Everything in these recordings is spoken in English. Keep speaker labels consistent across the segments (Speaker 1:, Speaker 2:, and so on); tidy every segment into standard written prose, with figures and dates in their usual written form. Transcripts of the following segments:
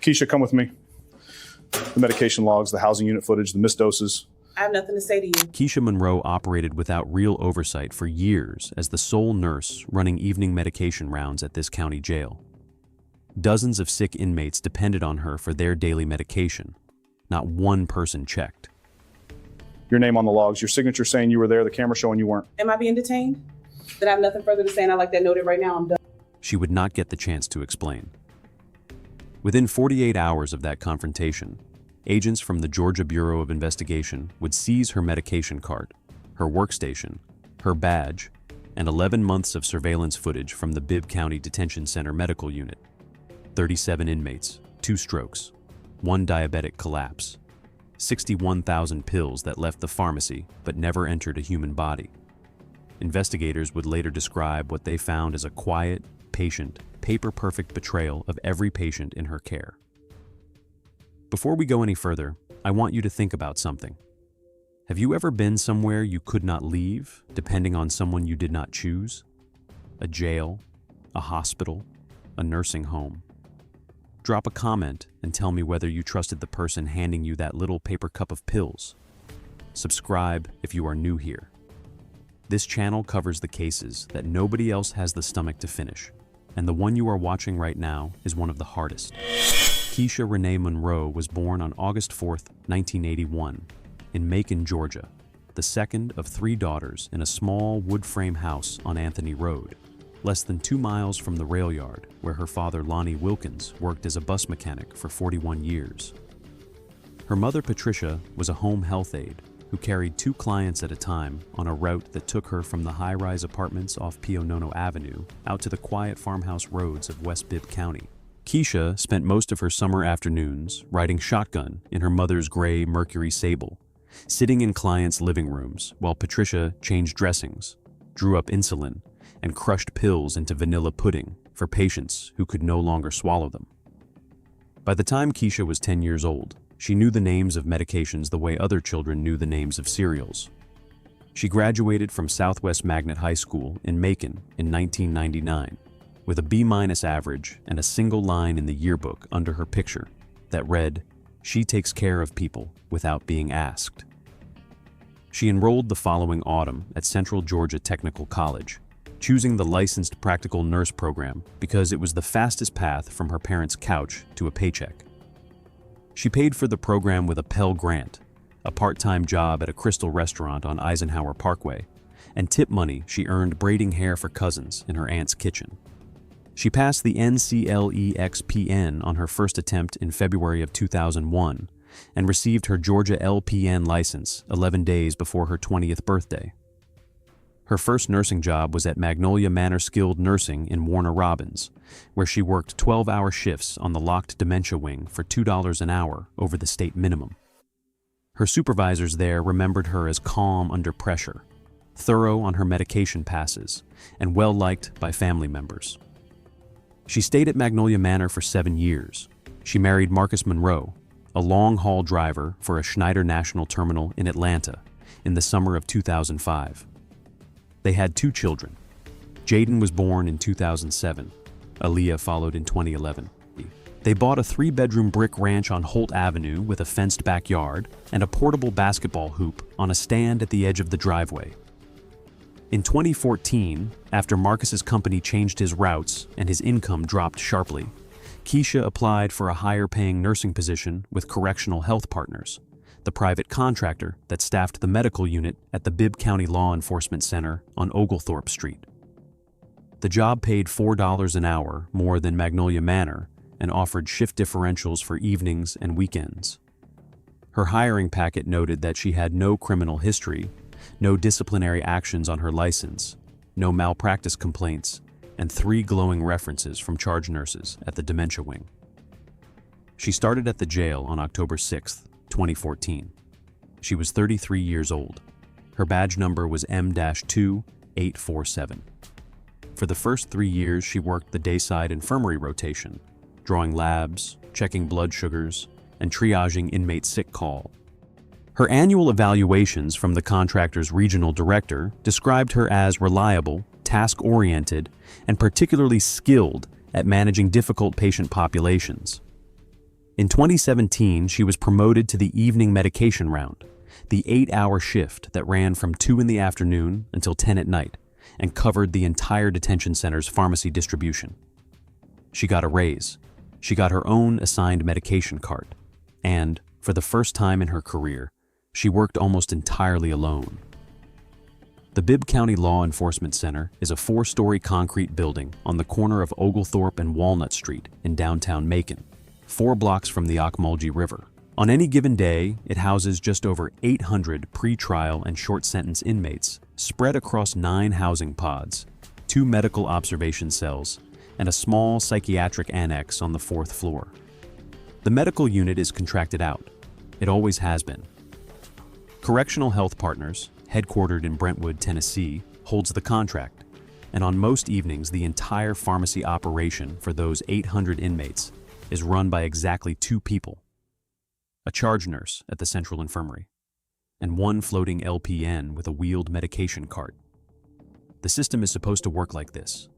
Speaker 1: Keisha, come with me. The medication logs, the housing unit footage, the missed doses.
Speaker 2: I have nothing to say to you.
Speaker 3: Keisha Monroe operated without real oversight for years as the sole nurse running evening medication rounds at this county jail. Dozens of sick inmates depended on her for their daily medication. Not one person checked.
Speaker 1: Your name on the logs, your signature saying you were there, the camera showing you weren't.
Speaker 2: Am I being detained? Then I have nothing further to say, and I like that noted right now. I'm done.
Speaker 3: She would not get the chance to explain. Within 48 hours of that confrontation, agents from the Georgia Bureau of Investigation would seize her medication cart, her workstation, her badge, and 11 months of surveillance footage from the Bibb County Detention Center Medical Unit. 37 inmates, 2 strokes, 1 diabetic collapse, 61,000 pills that left the pharmacy but never entered a human body. Investigators would later describe what they found as a quiet, patient, paper-perfect betrayal of every patient in her care. Before we go any further, I want you to think about something. Have you ever been somewhere you could not leave, depending on someone you did not choose? A jail, a hospital, a nursing home. Drop a comment and tell me whether you trusted the person handing you that little paper cup of pills. Subscribe if you are new here. This channel covers the cases that nobody else has the stomach to finish, and the one you are watching right now is one of the hardest. Keisha Renee Monroe was born on August 4, 1981, in Macon, Georgia, the second of 3 daughters in a small wood frame house on Anthony Road, less than 2 miles from the rail yard where her father Lonnie Wilkins worked as a bus mechanic for 41 years. Her mother Patricia was a home health aide who carried 2 clients at a time on a route that took her from the high-rise apartments off Pionono Avenue out to the quiet farmhouse roads of West Bibb County. Keisha spent most of her summer afternoons riding shotgun in her mother's gray Mercury Sable, sitting in clients' living rooms while Patricia changed dressings, drew up insulin, and crushed pills into vanilla pudding for patients who could no longer swallow them. By the time Keisha was 10 years old, she knew the names of medications the way other children knew the names of cereals. She graduated from Southwest Magnet High School in Macon in 1999 with a B- average and a single line in the yearbook under her picture that read, "She takes care of people without being asked." She enrolled the following autumn at Central Georgia Technical College, choosing the licensed practical nurse program because it was the fastest path from her parents' couch to a paycheck. She paid for the program with a Pell Grant, a part-time job at a Crystal restaurant on Eisenhower Parkway, and tip money she earned braiding hair for cousins in her aunt's kitchen. She passed the NCLEX-PN on her first attempt in February of 2001 and received her Georgia LPN license 11 days before her 20th birthday. Her first nursing job was at Magnolia Manor Skilled Nursing in Warner Robins, where she worked 12-hour shifts on the locked dementia wing for $2 an hour over the state minimum. Her supervisors there remembered her as calm under pressure, thorough on her medication passes, and well-liked by family members. She stayed at Magnolia Manor for 7 years. She married Marcus Monroe, a long-haul driver for a Schneider National Terminal in Atlanta, in the summer of 2005. They had 2 children. Jaden was born in 2007. Aaliyah followed in 2011. They bought a 3-bedroom brick ranch on Holt Avenue with a fenced backyard and a portable basketball hoop on a stand at the edge of the driveway. In 2014, after Marcus's company changed his routes and his income dropped sharply, Keisha applied for a higher-paying nursing position with Correctional Health Partners, the private contractor that staffed the medical unit at the Bibb County Law Enforcement Center on Oglethorpe Street. The job paid $4 an hour more than Magnolia Manor and offered shift differentials for evenings and weekends. Her hiring packet noted that she had no criminal history, no disciplinary actions on her license, no malpractice complaints, and 3 glowing references from charge nurses at the dementia wing. She started at the jail on October 6, 2014. She was 33 years old. Her badge number was M-2847. For the first 3 years, she worked the dayside infirmary rotation, drawing labs, checking blood sugars, and triaging inmate sick call. Her annual evaluations from the contractor's regional director described her as reliable, task-oriented, and particularly skilled at managing difficult patient populations. In 2017, she was promoted to the evening medication round, the 8-hour shift that ran from 2 in the afternoon until 10 at night and covered the entire detention center's pharmacy distribution. She got a raise. She got her own assigned medication cart. And, for the first time in her career, she worked almost entirely alone. The Bibb County Law Enforcement Center is a 4-story concrete building on the corner of Oglethorpe and Walnut Street in downtown Macon, 4 blocks from the Ocmulgee River. On any given day, it houses just over 800 pre-trial and short-sentence inmates spread across 9 housing pods, 2 medical observation cells, and a small psychiatric annex on the 4th floor. The medical unit is contracted out. It always has been. Correctional Health Partners, headquartered in Brentwood, Tennessee, holds the contract, and on most evenings the entire pharmacy operation for those 800 inmates is run by exactly 2 people: a charge nurse at the Central Infirmary, and 1 floating LPN with a wheeled medication cart. The system is supposed to work like this.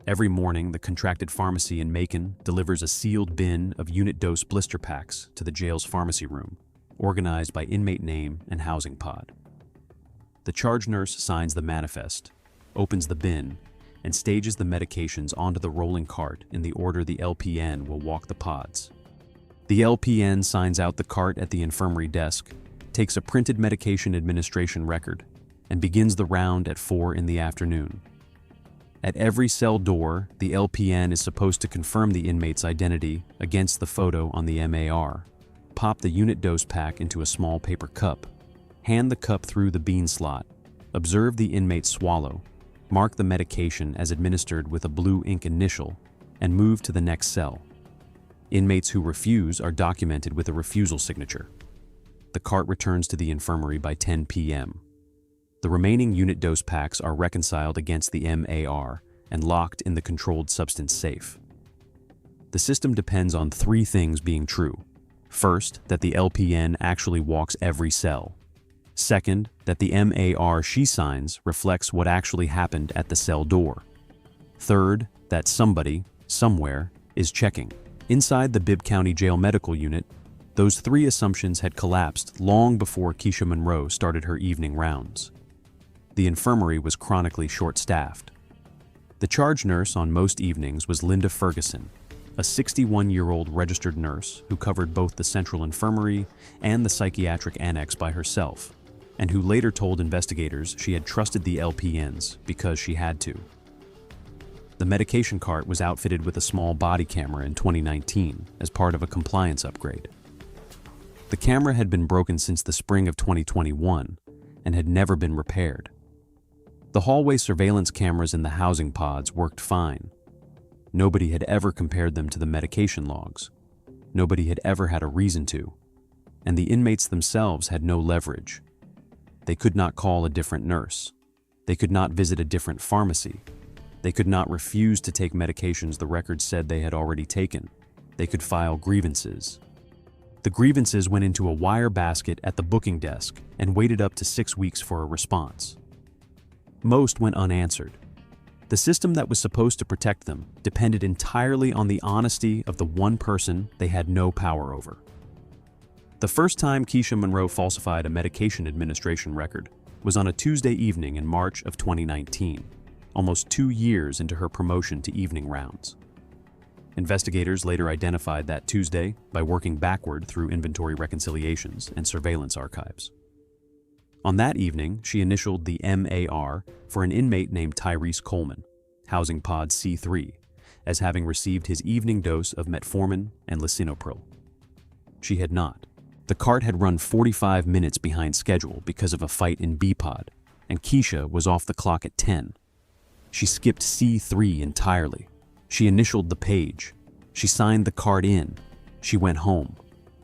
Speaker 3: Every morning, the contracted pharmacy in Macon delivers a sealed bin of unit dose blister packs to the jail's pharmacy room, organized by inmate name and housing pod. The charge nurse signs the manifest, opens the bin, and stages the medications onto the rolling cart in the order the LPN will walk the pods. The LPN signs out the cart at the infirmary desk, takes a printed medication administration record, and begins the round at 4 in the afternoon. At every cell door, the LPN is supposed to confirm the inmate's identity against the photo on the MAR, pop the unit dose pack into a small paper cup, hand the cup through the bean slot, observe the inmate swallow, mark the medication as administered with a blue ink initial, and move to the next cell. Inmates who refuse are documented with a refusal signature. The cart returns to the infirmary by 10 p.m. The remaining unit dose packs are reconciled against the MAR and locked in the controlled substance safe. The system depends on 3 things being true. First, that the LPN actually walks every cell. Second, that the MAR she signs reflects what actually happened at the cell door. Third, that somebody, somewhere, is checking. Inside the Bibb County Jail Medical Unit, those 3 assumptions had collapsed long before Keisha Monroe started her evening rounds. The infirmary was chronically short-staffed. The charge nurse on most evenings was Linda Ferguson, a 61-year-old registered nurse who covered both the Central Infirmary and the psychiatric annex by herself, and who later told investigators she had trusted the LPNs because she had to. The medication cart was outfitted with a small body camera in 2019 as part of a compliance upgrade. The camera had been broken since the spring of 2021 and had never been repaired. The hallway surveillance cameras in the housing pods worked fine. Nobody had ever compared them to the medication logs. Nobody had ever had a reason to. And the inmates themselves had no leverage. They could not call a different nurse. They could not visit a different pharmacy. They could not refuse to take medications the records said they had already taken. They could file grievances. The grievances went into a wire basket at the booking desk and waited up to 6 weeks for a response. Most went unanswered. The system that was supposed to protect them depended entirely on the honesty of the one person they had no power over. The first time Keisha Monroe falsified a medication administration record was on a Tuesday evening in March of 2019, almost 2 years into her promotion to evening rounds. Investigators later identified that Tuesday by working backward through inventory reconciliations and surveillance archives. On that evening, she initialed the MAR for an inmate named Tyrese Coleman, housing pod C3, as having received his evening dose of metformin and lisinopril. She had not. The cart had run 45 minutes behind schedule because of a fight in B-pod, and Keisha was off the clock at 10. She skipped C3 entirely. She initialed the page. She signed the cart in. She went home.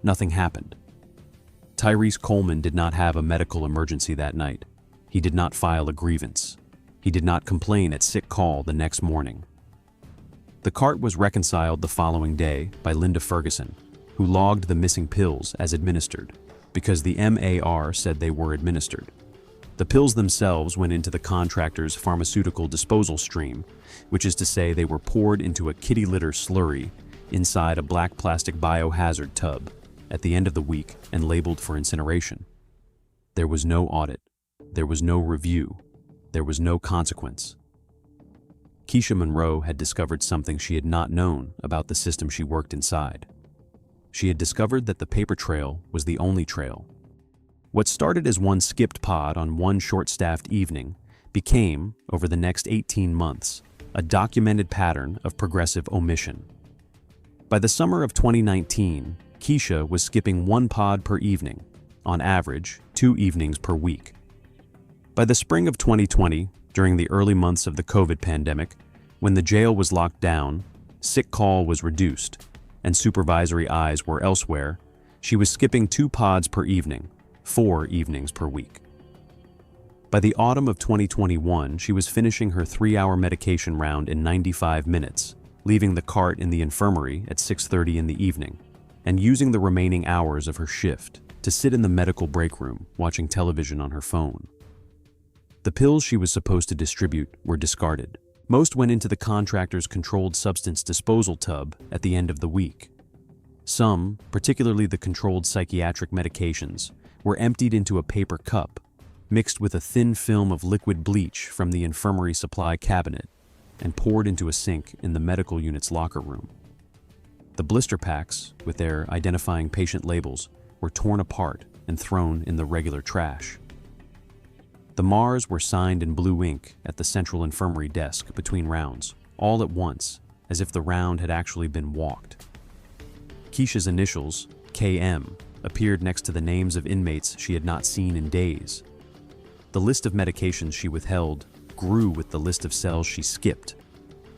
Speaker 3: Nothing happened. Tyrese Coleman did not have a medical emergency that night. He did not file a grievance. He did not complain at sick call the next morning. The cart was reconciled the following day by Linda Ferguson, who logged the missing pills as administered, because the MAR said they were administered. The pills themselves went into the contractor's pharmaceutical disposal stream, which is to say they were poured into a kitty litter slurry inside a black plastic biohazard tub at the end of the week and labeled for incineration. There was no audit. There was no review. There was no consequence. Keisha Monroe had discovered something she had not known about the system she worked inside. She had discovered that the paper trail was the only trail. What started as one skipped pod on one short-staffed evening became, over the next 18 months, a documented pattern of progressive omission. By the summer of 2019, Keisha was skipping one pod per evening, on average 2 evenings per week. By the spring of 2020, during the early months of the COVID pandemic, when the jail was locked down, sick call was reduced, and supervisory eyes were elsewhere, she was skipping 2 pods per evening, 4 evenings per week. By the autumn of 2021, she was finishing her 3-hour medication round in 95 minutes, leaving the cart in the infirmary at 6:30 in the evening, and using the remaining hours of her shift to sit in the medical break room watching television on her phone. The pills she was supposed to distribute were discarded. Most went into the contractor's controlled substance disposal tub at the end of the week. Some, particularly the controlled psychiatric medications, were emptied into a paper cup, mixed with a thin film of liquid bleach from the infirmary supply cabinet, and poured into a sink in the medical unit's locker room. The blister packs, with their identifying patient labels, were torn apart and thrown in the regular trash. The MARs were signed in blue ink at the central infirmary desk between rounds, all at once, as if the round had actually been walked. Keisha's initials, KM, appeared next to the names of inmates she had not seen in days. The list of medications she withheld grew with the list of cells she skipped.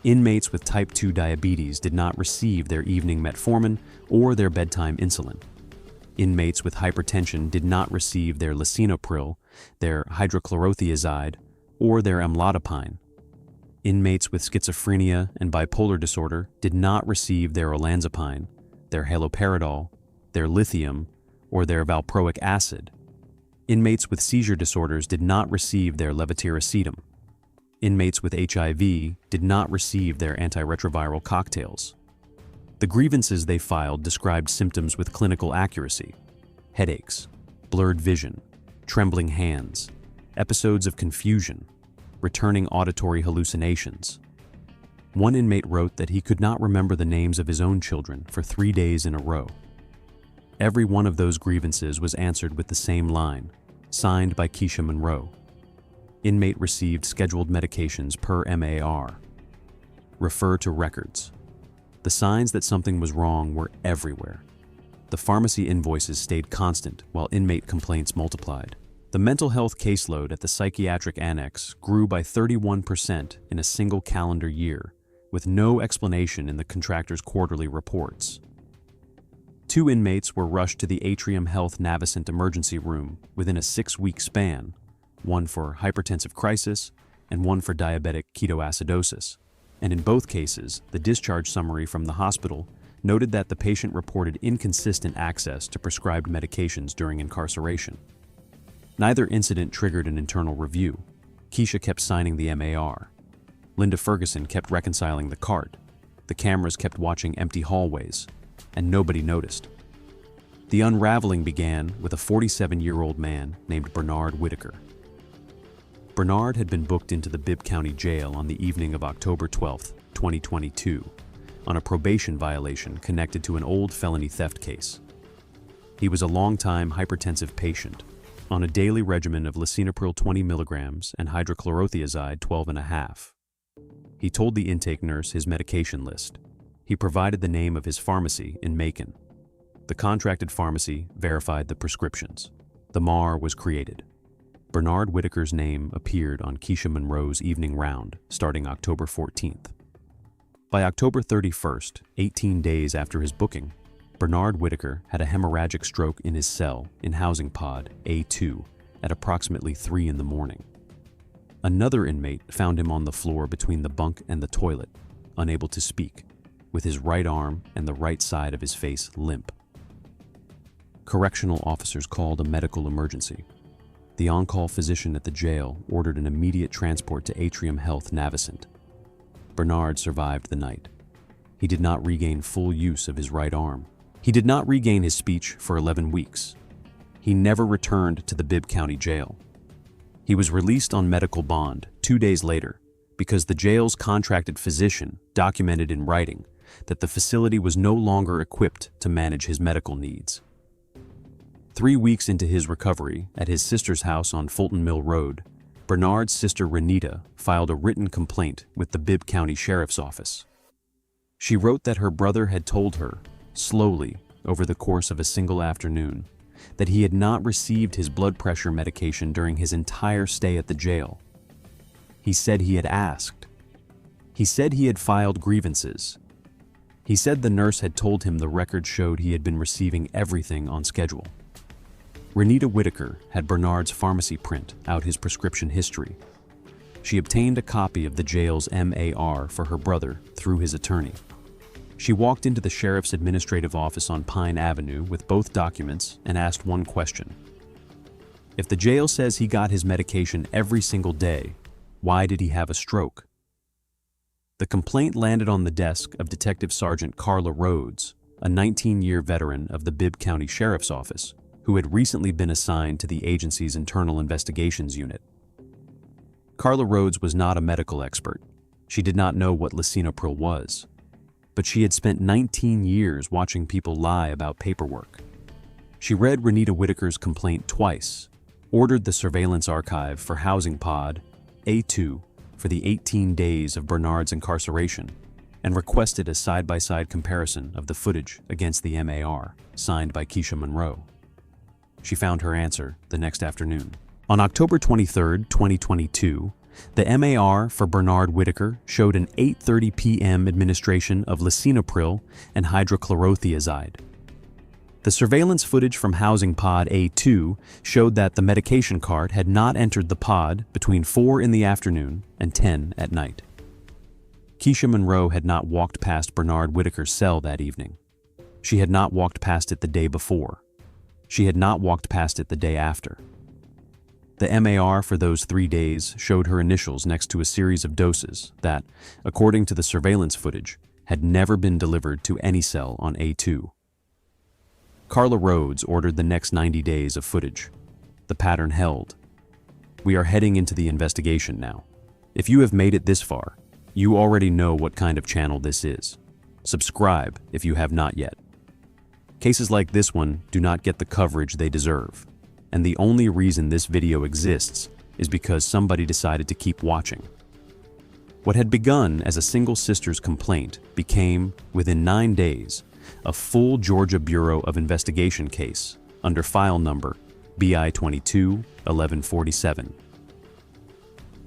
Speaker 3: Inmates with type 2 diabetes did not receive their evening metformin or their bedtime insulin. Inmates with hypertension did not receive their lisinopril, their hydrochlorothiazide, or their amlodipine. Inmates with schizophrenia and bipolar disorder did not receive their olanzapine, their haloperidol, their lithium, or their valproic acid. Inmates with seizure disorders did not receive their levetiracetam. Inmates with HIV did not receive their antiretroviral cocktails. The grievances they filed described symptoms with clinical accuracy: headaches, blurred vision, trembling hands, episodes of confusion, returning auditory hallucinations. One inmate wrote that he could not remember the names of his own children for 3 days in a row. Every one of those grievances was answered with the same line, signed by Keisha Monroe. Inmate received scheduled medications per MAR. Refer to records. The signs that something was wrong were everywhere. The pharmacy invoices stayed constant while inmate complaints multiplied. The mental health caseload at the psychiatric annex grew by 31% in a single calendar year, with no explanation in the contractor's quarterly reports. 2 inmates were rushed to the Atrium Health Navicent emergency room within a 6-week span, one for hypertensive crisis and one for diabetic ketoacidosis. And in both cases, the discharge summary from the hospital noted that the patient reported inconsistent access to prescribed medications during incarceration. Neither incident triggered an internal review. Keisha kept signing the MAR. Linda Ferguson kept reconciling the cart. The cameras kept watching empty hallways, and nobody noticed. The unraveling began with a 47-year-old man named Bernard Whitaker. Bernard had been booked into the Bibb County Jail on the evening of October 12, 2022, on a probation violation connected to an old felony theft case. He was a longtime hypertensive patient, on a daily regimen of lisinopril 20 milligrams and hydrochlorothiazide 12.5. He told the intake nurse his medication list. He provided the name of his pharmacy in Macon. The contracted pharmacy verified the prescriptions. The MAR was created. Bernard Whitaker's name appeared on Keisha Monroe's evening round starting October 14th. By October 31st, 18 days after his booking, Bernard Whitaker had a hemorrhagic stroke in his cell in housing pod A2 at approximately 3 in the morning. Another inmate found him on the floor between the bunk and the toilet, unable to speak, with his right arm and the right side of his face limp. Correctional officers called a medical emergency. The on-call physician at the jail ordered an immediate transport to Atrium Health Navicent. Bernard survived the night. he did not regain full use of his right arm. He did not regain his speech for 11 weeks. He never returned to the Bibb County Jail. He was released on medical bond 2 days later because the jail's contracted physician documented in writing that the facility was no longer equipped to manage his medical needs. 3 weeks into his recovery at his sister's house on Fulton Mill Road, Bernard's sister Renita filed a written complaint with the Bibb County Sheriff's Office. She wrote that her brother had told her, slowly, over the course of a single afternoon, that he had not received his blood pressure medication during his entire stay at the jail. He said he had asked. He said he had filed grievances. He said the nurse had told him the record showed he had been receiving everything on schedule. Renita Whitaker had Bernard's pharmacy print out his prescription history. She obtained a copy of the jail's MAR for her brother through his attorney. She walked into the sheriff's administrative office on Pine Avenue with both documents and asked one question. If the jail says he got his medication every single day, why did he have a stroke? The complaint landed on the desk of Detective Sergeant Carla Rhodes, a 19-year veteran of the Bibb County Sheriff's Office, who had recently been assigned to the agency's Internal Investigations Unit. Carla Rhodes was not a medical expert. She did not know what lisinopril was, but she had spent 19 years watching people lie about paperwork. She read Renita Whitaker's complaint twice, ordered the surveillance archive for Housing Pod A2 for the 18 days of Bernard's incarceration, and requested a side-by-side comparison of the footage against the MAR, signed by Keisha Monroe. She found her answer the next afternoon. On October 23, 2022, the MAR for Bernard Whitaker showed an 8:30 p.m. administration of lisinopril and hydrochlorothiazide. The surveillance footage from Housing Pod A2 showed that the medication cart had not entered the pod between 4 in the afternoon and 10 at night. Keisha Monroe had not walked past Bernard Whitaker's cell that evening. She had not walked past it the day before. She had not walked past it the day after. The MAR for those 3 days showed her initials next to a series of doses that, according to the surveillance footage, had never been delivered to any cell on A2. Carla Rhodes ordered the next 90 days of footage. The pattern held. We are heading into the investigation now. If you have made it this far, you already know what kind of channel this is. Subscribe if you have not yet. Cases like this one do not get the coverage they deserve, and the only reason this video exists is because somebody decided to keep watching. What had begun as a single sister's complaint became, within 9 days, a full Georgia Bureau of Investigation case under file number BI 22-1147.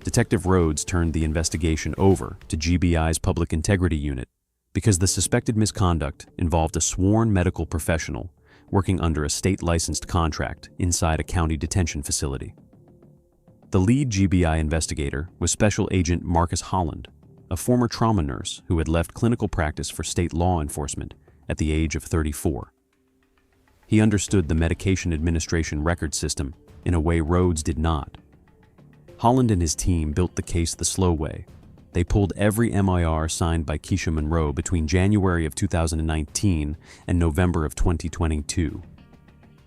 Speaker 3: Detective Rhodes turned the investigation over to GBI's Public Integrity Unit because the suspected misconduct involved a sworn medical professional working under a state-licensed contract inside a county detention facility. The lead GBI investigator was Special Agent Marcus Holland, a former trauma nurse who had left clinical practice for state law enforcement at the age of 34. He understood the medication administration record system in a way Rhodes did not. Holland and his team built the case the slow way. They pulled every MIR signed by Keisha Monroe between January of 2019 and November of 2022.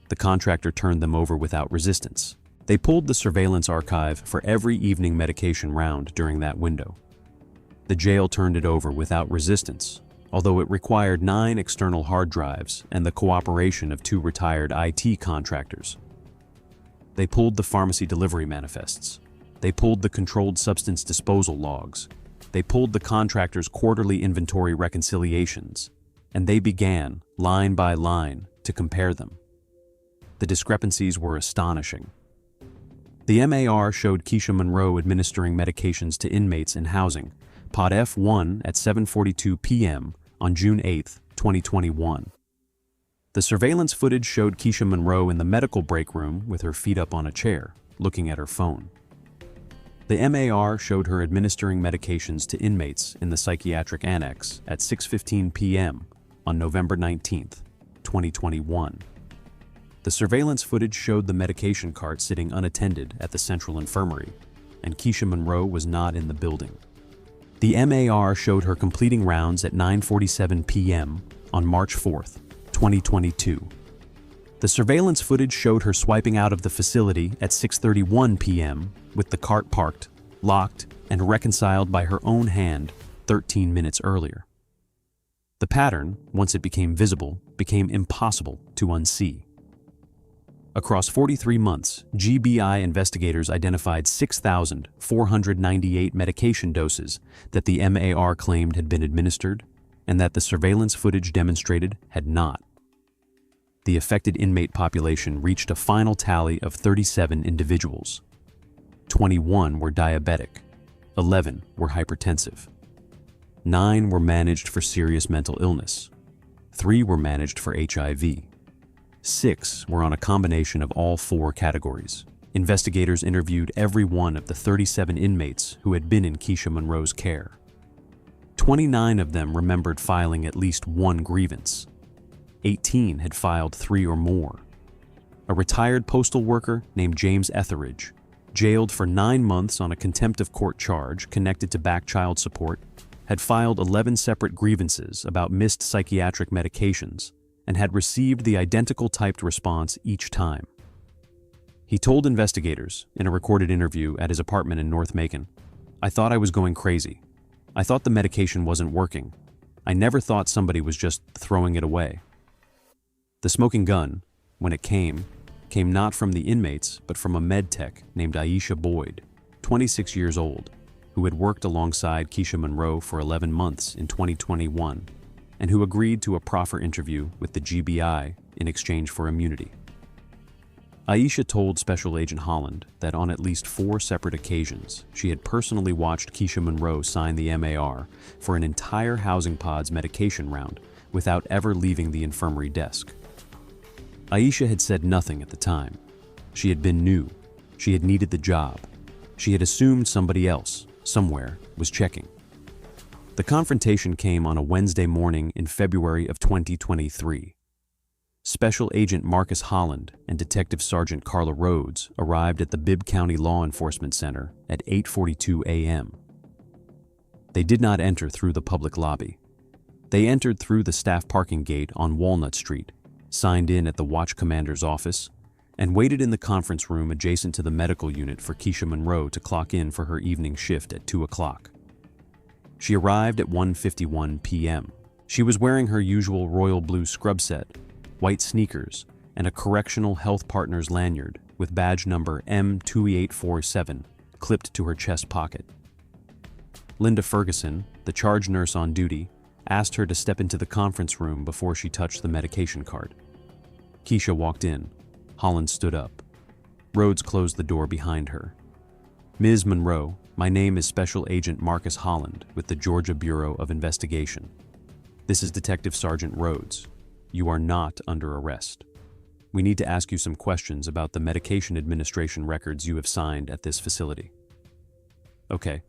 Speaker 3: The contractor turned them over without resistance. They pulled the surveillance archive for every evening medication round during that window. The jail turned it over without resistance, although it required 9 external hard drives and the cooperation of 2 retired IT contractors. They pulled the pharmacy delivery manifests. They pulled the controlled substance disposal logs. They pulled the contractor's quarterly inventory reconciliations, and they began, line by line, to compare them. The discrepancies were astonishing. The MAR showed Keisha Monroe administering medications to inmates in housing, Pod F1 at 7:42 p.m. on June 8, 2021. The surveillance footage showed Keisha Monroe in the medical break room with her feet up on a chair, looking at her phone. The MAR showed her administering medications to inmates in the psychiatric annex at 6:15 p.m. on November 19, 2021. The surveillance footage showed the medication cart sitting unattended at the Central Infirmary, and Keisha Monroe was not in the building. The MAR showed her completing rounds at 9:47 p.m. on March 4th, 2022. The surveillance footage showed her swiping out of the facility at 6:31 p.m. with the cart parked, locked, and reconciled by her own hand 13 minutes earlier. The pattern, once it became visible, became impossible to unsee. Across 43 months, GBI investigators identified 6,498 medication doses that the MAR claimed had been administered and that the surveillance footage demonstrated had not. The affected inmate population reached a final tally of 37 individuals. 21 were diabetic, 11 were hypertensive. 9 were managed for serious mental illness. 3 were managed for HIV. 6 were on a combination of all 4 categories. Investigators interviewed every one of the 37 inmates who had been in Keisha Monroe's care. 29 of them remembered filing at least one grievance. 18 had filed 3 or more. A retired postal worker named James Etheridge, jailed for 9 months on a contempt of court charge connected to back child support, had filed 11 separate grievances about missed psychiatric medications and had received the identical typed response each time. He told investigators in a recorded interview at his apartment in North Macon, "I thought I was going crazy. I thought the medication wasn't working. I never thought somebody was just throwing it away." The smoking gun, when it came not from the inmates, but from a med tech named Aisha Boyd, 26 years old, who had worked alongside Keisha Monroe for 11 months in 2021, and who agreed to a proffer interview with the GBI in exchange for immunity. Aisha told Special Agent Holland that on at least 4 separate occasions, she had personally watched Keisha Monroe sign the MAR for an entire housing pod's medication round without ever leaving the infirmary desk. Aisha had said nothing at the time. She had been new. She had needed the job. She had assumed somebody else, somewhere, was checking. The confrontation came on a Wednesday morning in February of 2023. Special Agent Marcus Holland and Detective Sergeant Carla Rhodes arrived at the Bibb County Law Enforcement Center at 8:42 a.m. They did not enter through the public lobby. They entered through the staff parking gate on Walnut Street, signed in at the watch commander's office, and waited in the conference room adjacent to the medical unit for Keisha Monroe to clock in for her evening shift at 2 o'clock. She arrived at 1:51 p.m. She was wearing her usual royal blue scrub set, white sneakers, and a Correctional Health Partners lanyard with badge number M2847 clipped to her chest pocket. Linda Ferguson, the charge nurse on duty, asked her to step into the conference room before she touched the medication cart. Keisha walked in. Holland stood up. Rhodes closed the door behind her. "Ms. Monroe, my name is Special Agent Marcus Holland with the Georgia Bureau of Investigation. This is Detective Sergeant Rhodes. You are not under arrest. We need to ask you some questions about the medication administration records you have signed at this facility." "Okay.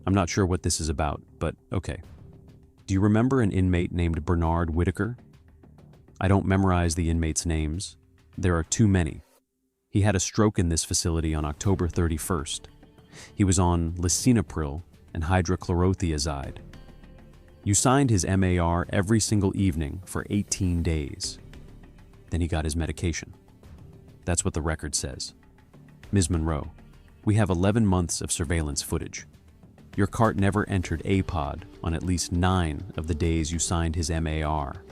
Speaker 3: I'm not sure what this is about, but okay. Do you remember an inmate named Bernard Whitaker?" "I don't memorize the inmates' names. There are too many. He had a stroke in this facility on October 31st. He was on lisinopril and hydrochlorothiazide. You signed his MAR every single evening for 18 days. Then he got his medication. That's what the record says. Ms. Monroe, we have 11 months of surveillance footage. Your cart never entered a pod on at least 9 of the days you signed his MAR.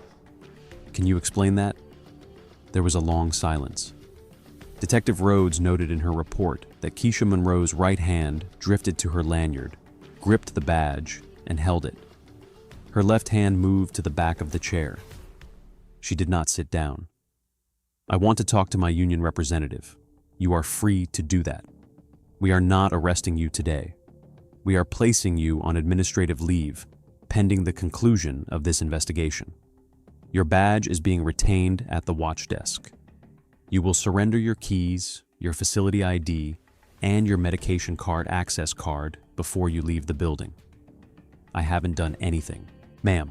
Speaker 3: Can you explain that?" There was a long silence. Detective Rhodes noted in her report that Keisha Monroe's right hand drifted to her lanyard, gripped the badge, and held it. Her left hand moved to the back of the chair. She did not sit down. "I want to talk to my union representative. You are free to do that. We are not arresting you today. We are placing you on administrative leave, pending the conclusion of this investigation. Your badge is being retained at the watch desk. You will surrender your keys, your facility ID, and your medication card access card before you leave the building." "I haven't done anything." "Ma'am,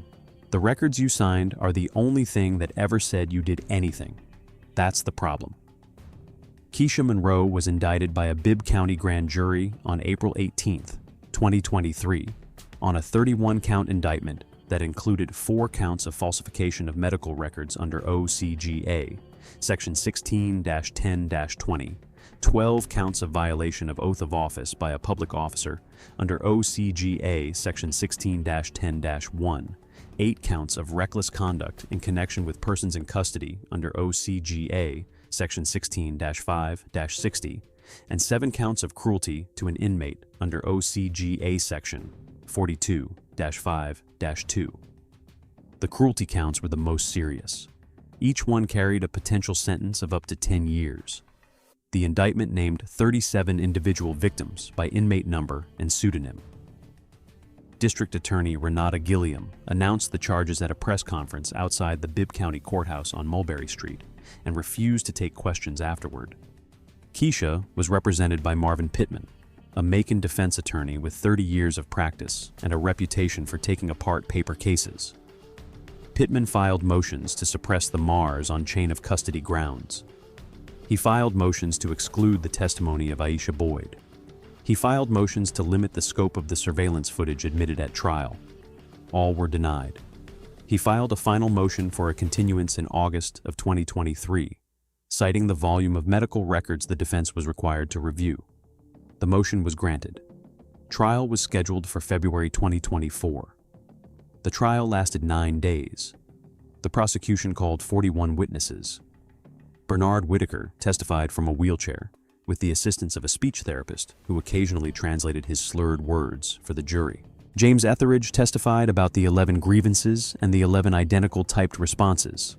Speaker 3: the records you signed are the only thing that ever said you did anything. That's the problem." Keisha Monroe was indicted by a Bibb County grand jury on April 18th, 2023, on a 31-count indictment that included 4 counts of falsification of medical records under OCGA, Section 16-10-20, 12 counts of violation of oath of office by a public officer under OCGA, Section 16-10-1, 8 counts of reckless conduct in connection with persons in custody under OCGA, Section 16-5-60, and 7 counts of cruelty to an inmate under OCGA Section 42-5-2. The cruelty counts were the most serious. Each one carried a potential sentence of up to 10 years. The indictment named 37 individual victims by inmate number and pseudonym. District Attorney Renata Gilliam announced the charges at a press conference outside the Bibb County Courthouse on Mulberry Street and refused to take questions afterward. Keisha was represented by Marvin Pittman, a Macon defense attorney with 30 years of practice and a reputation for taking apart paper cases. Pittman filed motions to suppress the Mars on chain of custody grounds. He filed motions to exclude the testimony of Aisha Boyd. He filed motions to limit the scope of the surveillance footage admitted at trial. All were denied. He filed a final motion for a continuance in August of 2023, citing the volume of medical records the defense was required to review. The motion was granted. Trial was scheduled for February 2024. The trial lasted 9 days. The prosecution called 41 witnesses. Bernard Whitaker testified from a wheelchair, with the assistance of a speech therapist who occasionally translated his slurred words for the jury. James Etheridge testified about the 11 grievances and the 11 identical typed responses.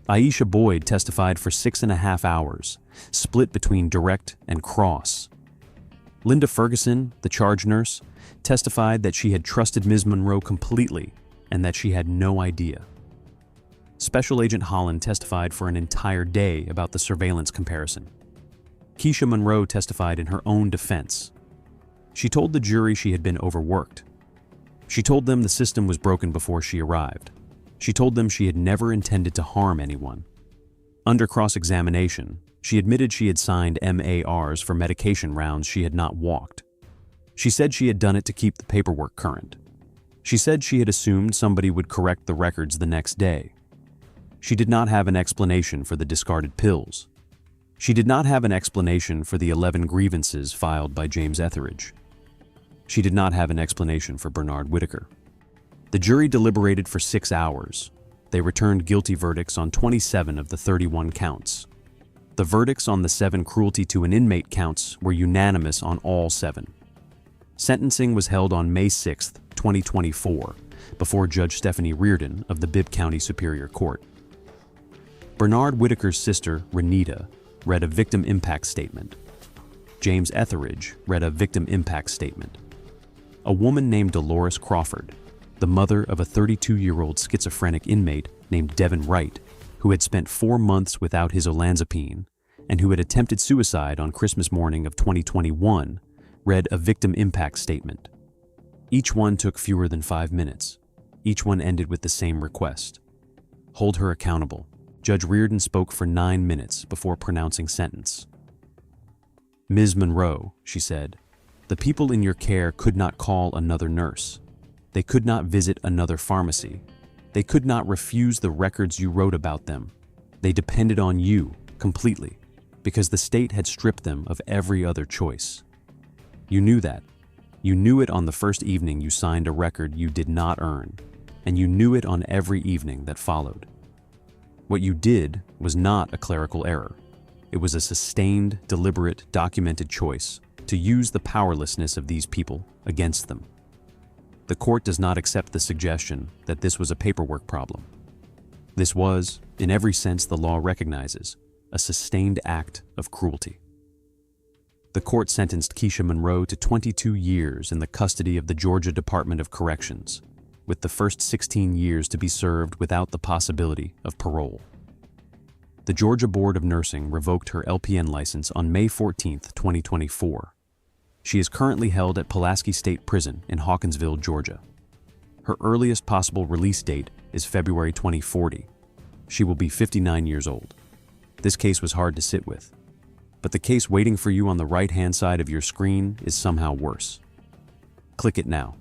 Speaker 3: Aisha Boyd testified for 6.5 hours, split between direct and cross. Linda Ferguson, the charge nurse, testified that she had trusted Ms. Monroe completely and that she had no idea. Special Agent Holland testified for an entire day about the surveillance comparison. Keisha Monroe testified in her own defense. She told the jury she had been overworked. She told them the system was broken before she arrived. She told them she had never intended to harm anyone. Under cross-examination, she admitted she had signed MARs for medication rounds she had not walked. She said she had done it to keep the paperwork current. She said she had assumed somebody would correct the records the next day. She did not have an explanation for the discarded pills. She did not have an explanation for the 11 grievances filed by James Etheridge. She did not have an explanation for Bernard Whitaker. The jury deliberated for 6 hours. They returned guilty verdicts on 27 of the 31 counts. The verdicts on the 7 cruelty to an inmate counts were unanimous on all 7. Sentencing was held on May 6, 2024, before Judge Stephanie Reardon of the Bibb County Superior Court. Bernard Whitaker's sister, Renita, read a victim impact statement. James Etheridge read a victim impact statement. A woman named Dolores Crawford, the mother of a 32-year-old schizophrenic inmate named Devin Wright, who had spent 4 months without his olanzapine and who had attempted suicide on Christmas morning of 2021, read a victim impact statement. Each one took fewer than 5 minutes. Each one ended with the same request: hold her accountable. Judge Reardon spoke for 9 minutes before pronouncing sentence. Ms. Monroe, she said, the people in your care could not call another nurse. They could not visit another pharmacy. They could not refuse the records you wrote about them. They depended on you completely because the state had stripped them of every other choice. You knew that. You knew it on the first evening you signed a record you did not earn, and you knew it on every evening that followed. What you did was not a clerical error. It was a sustained, deliberate, documented choice to use the powerlessness of these people against them. The court does not accept the suggestion that this was a paperwork problem. This was, in every sense the law recognizes, a sustained act of cruelty. The court sentenced Keisha Monroe to 22 years in the custody of the Georgia Department of Corrections, with the first 16 years to be served without the possibility of parole. The Georgia Board of Nursing revoked her LPN license on May 14, 2024. She is currently held at Pulaski State Prison in Hawkinsville, Georgia. Her earliest possible release date is February 2040. She will be 59 years old. This case was hard to sit with, but the case waiting for you on the right-hand side of your screen is somehow worse. Click it now.